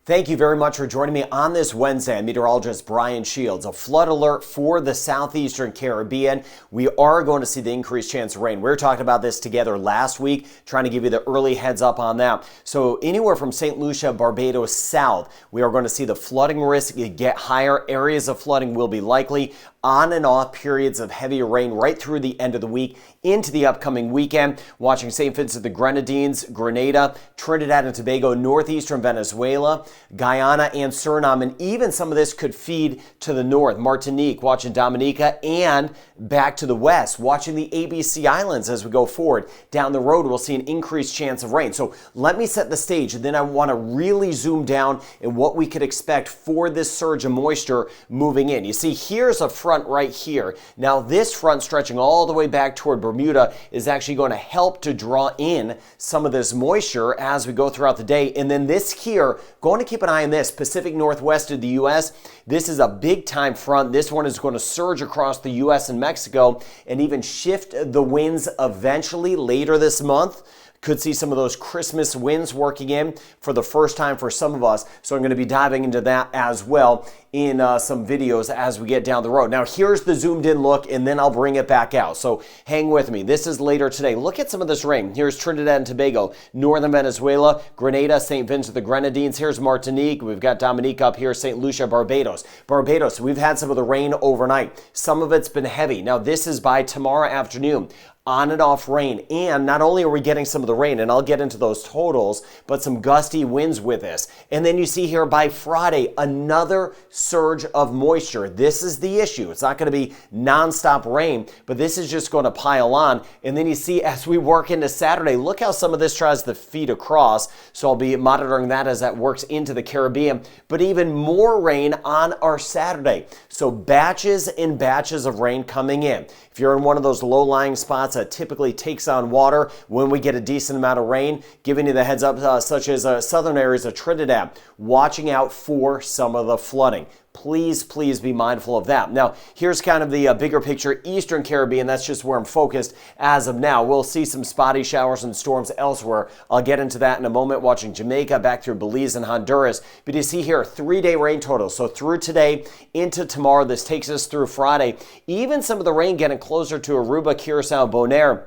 Thank you very much for joining me on this Wednesday. I'm meteorologist Brian Shields. A flood alert for the southeastern Caribbean. We are going to see the increased chance of rain. We were talking about this together last week, trying to give you the early heads up on that. So anywhere from St. Lucia, Barbados south, we are going to see the flooding risk get higher. Areas of flooding will be likely. On and off periods of heavy rain right through the end of the week into the upcoming weekend. Watching St. Vincent the Grenadines, Grenada, Trinidad and Tobago, northeastern Venezuela, Guyana and Suriname, and even some of this could feed to the north. Martinique, watching Dominica, and back to the west, watching the ABC Islands as we go forward. Down the road, we'll see an increased chance of rain. So let me set the stage, and then I want to really zoom down in what we could expect for this surge of moisture moving in. You see, here's a front right here. Now, this front stretching all the way back toward Bermuda is actually going to help to draw in some of this moisture as we go throughout the day. And then this here, going to keep an eye on this, Pacific Northwest of the U.S. This is a big time front. This one is going to surge across the U.S. and Mexico and even shift the winds eventually later this month. Could see some of those Christmas winds working in for the first time for some of us. So I'm going to be diving into that as well in some videos as we get down the road. Now, here's the zoomed in look, and then I'll bring it back out. So hang with me. This is later today. Look at some of this rain. Here's Trinidad and Tobago, northern Venezuela, Grenada, St. Vincent the Grenadines. Here's Martinique. We've got Dominique up here, St. Lucia, Barbados. Barbados, we've had some of the rain overnight. Some of it's been heavy. Now, this is by tomorrow afternoon. On and off rain, and not only are we getting some of the rain, and I'll get into those totals, but some gusty winds with this. And then you see here by Friday, another surge of moisture. This is the issue. It's not going to be nonstop rain, but this is just going to pile on. And then you see as we work into Saturday, look how some of this tries to feed across. So I'll be monitoring that as that works into the Caribbean, but even more rain on our Saturday. So batches and batches of rain coming in. If you're in one of those low-lying spots that typically takes on water when we get a decent amount of rain, giving you the heads up, such as southern areas of Trinidad, watching out for some of the flooding. Please be mindful of that. Now, here's kind of the bigger picture. Eastern Caribbean, that's just where I'm focused as of now. We'll see some spotty showers and storms elsewhere. I'll get into that in a moment, watching Jamaica, back through Belize and Honduras. But you see here, 3-day rain total. So through today into tomorrow, this takes us through Friday. Even some of the rain getting closer to Aruba, Curacao, Bonaire.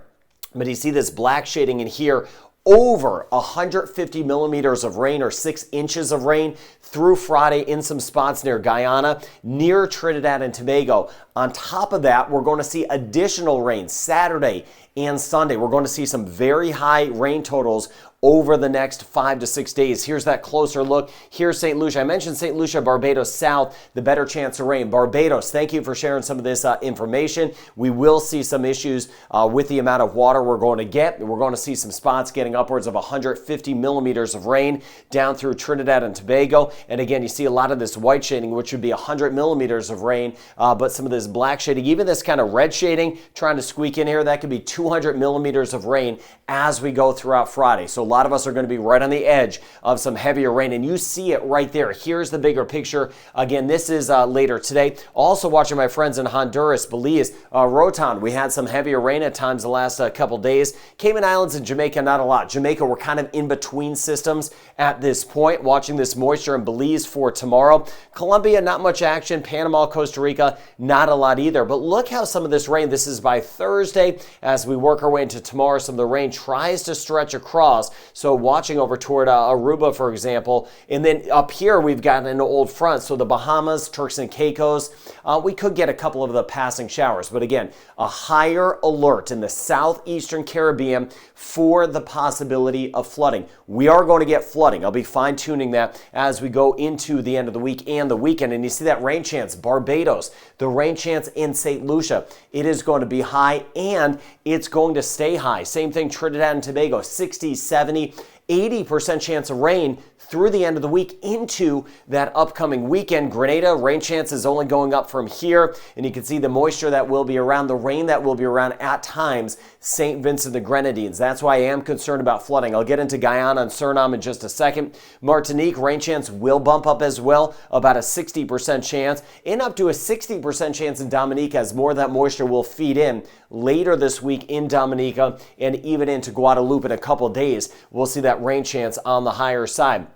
But you see this black shading in here. Over 150 millimeters of rain, or 6 inches of rain through Friday in some spots near Guyana, near Trinidad and Tobago. On top of that, we're going to see additional rain Saturday and Sunday. We're going to see some very high rain totals over the next 5 to 6 days. Here's that closer look. Here's St. Lucia. I mentioned St. Lucia, Barbados south, the better chance of rain. Barbados, thank you for sharing some of this information. We will see some issues with the amount of water we're going to get. We're going to see some spots getting upwards of 150 millimeters of rain down through Trinidad and Tobago. And again, you see a lot of this white shading, which would be 100 millimeters of rain, but some of this black shading, even this kind of red shading, trying to squeak in here, that could be 200 millimeters of rain as we go throughout Friday. So a lot of us are going to be right on the edge of some heavier rain, and you see it right there. Here's the bigger picture. Again, this is later today. Also watching my friends in Honduras, Belize, Rotan. We had some heavier rain at times the last couple days. Cayman Islands and Jamaica, not a lot. Jamaica, we're kind of in between systems at this point. Watching this moisture in Belize for tomorrow. Colombia, not much action. Panama, Costa Rica, not a lot either. But look how some of this rain, this is by Thursday. As we work our way into tomorrow, some of the rain tries to stretch across. So watching over toward Aruba, for example. And then up here, we've got an old front. So the Bahamas, Turks and Caicos, we could get a couple of the passing showers. But again, a higher alert in the southeastern Caribbean for the possibility of flooding. We are going to get flooding. I'll be fine-tuning that as we go into the end of the week and the weekend. And you see that rain chance, Barbados, the rain chance in St. Lucia. It is going to be high, and it's going to stay high. Same thing, Trinidad and Tobago, 60, 70, 80% chance of rain through the end of the week into that upcoming weekend. Grenada, rain chance is only going up from here, and you can see the moisture that will be around, the rain that will be around at times, St. Vincent the Grenadines. That's why I am concerned about flooding. I'll get into Guyana and Suriname in just a second. Martinique, rain chance will bump up as well, about a 60% chance, and up to a 60% chance in Dominica as more of that moisture will feed in later this week in Dominica and even into Guadeloupe in a couple of days. We'll see that rain chance on the higher side.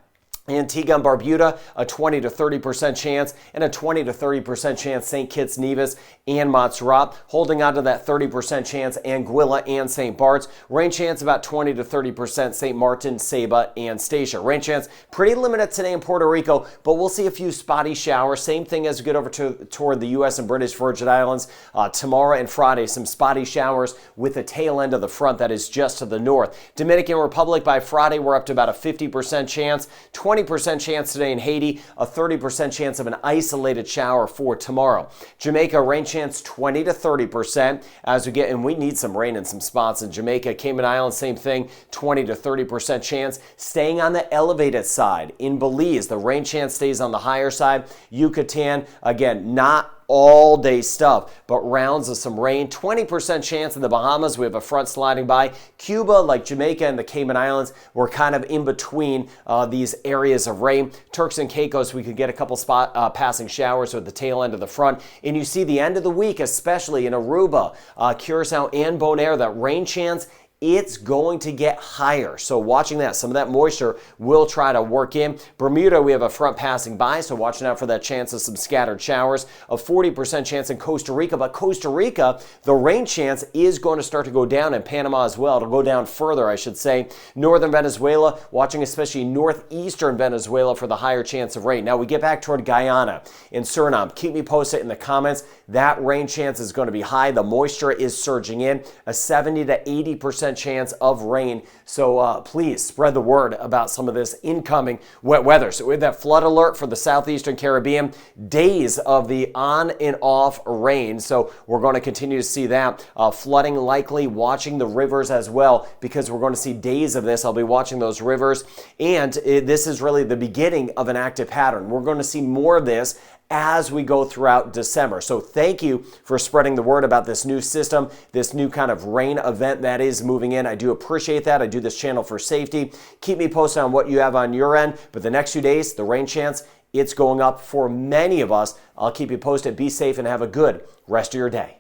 Antigua and Barbuda, a 20 to 30% chance, and a 20 to 30% chance St. Kitts, Nevis, and Montserrat. Holding on to that 30% chance, Anguilla and St. Bart's. Rain chance about 20 to 30%, St. Martin, Saba, and Statia. Rain chance pretty limited today in Puerto Rico, but we'll see a few spotty showers. Same thing as we get over toward the U.S. and British Virgin Islands. Tomorrow and Friday, some spotty showers with the tail end of the front that is just to the north. Dominican Republic, by Friday, we're up to about a 50% chance. 20% chance today in Haiti, a 30% chance of an isolated shower for tomorrow. Jamaica, rain chance 20 to 30% as we get, and we need some rain in some spots in Jamaica. Cayman Islands, same thing, 20 to 30% chance. Staying on the elevated side in Belize, the rain chance stays on the higher side. Yucatan, again, not all day stuff, but rounds of some rain. 20% chance in the Bahamas. We have a front sliding by. Cuba, like Jamaica and the Cayman Islands, we're kind of in between these areas of rain. Turks and Caicos, we could get a couple spot passing showers with the tail end of the front. And you see the end of the week, especially in Aruba, Curacao, and Bonaire, that rain chance, it's going to get higher. So watching that, some of that moisture will try to work in. Bermuda, we have a front passing by, so watching out for that chance of some scattered showers. A 40% chance in Costa Rica, but Costa Rica, the rain chance is going to start to go down, in Panama as well. It'll go down further, I should say. Northern Venezuela, watching especially northeastern Venezuela for the higher chance of rain. Now we get back toward Guyana and Suriname. Keep me posted in the comments. That rain chance is going to be high. The moisture is surging in. A 70 to 80% chance of rain. So please spread the word about some of this incoming wet weather. So we have that flood alert for the southeastern Caribbean, days of the on and off rain. So we're going to continue to see that. Flooding likely, watching the rivers as well, because we're going to see days of this. I'll be watching those rivers. And this is really the beginning of an active pattern. We're going to see more of this as we go throughout December. So thank you for spreading the word about this new system, this new kind of rain event that is moving in. I do appreciate that. I do this channel for safety. Keep me posted on what you have on your end. But the next few days, the rain chance, it's going up for many of us. I'll keep you posted. Be safe and have a good rest of your day.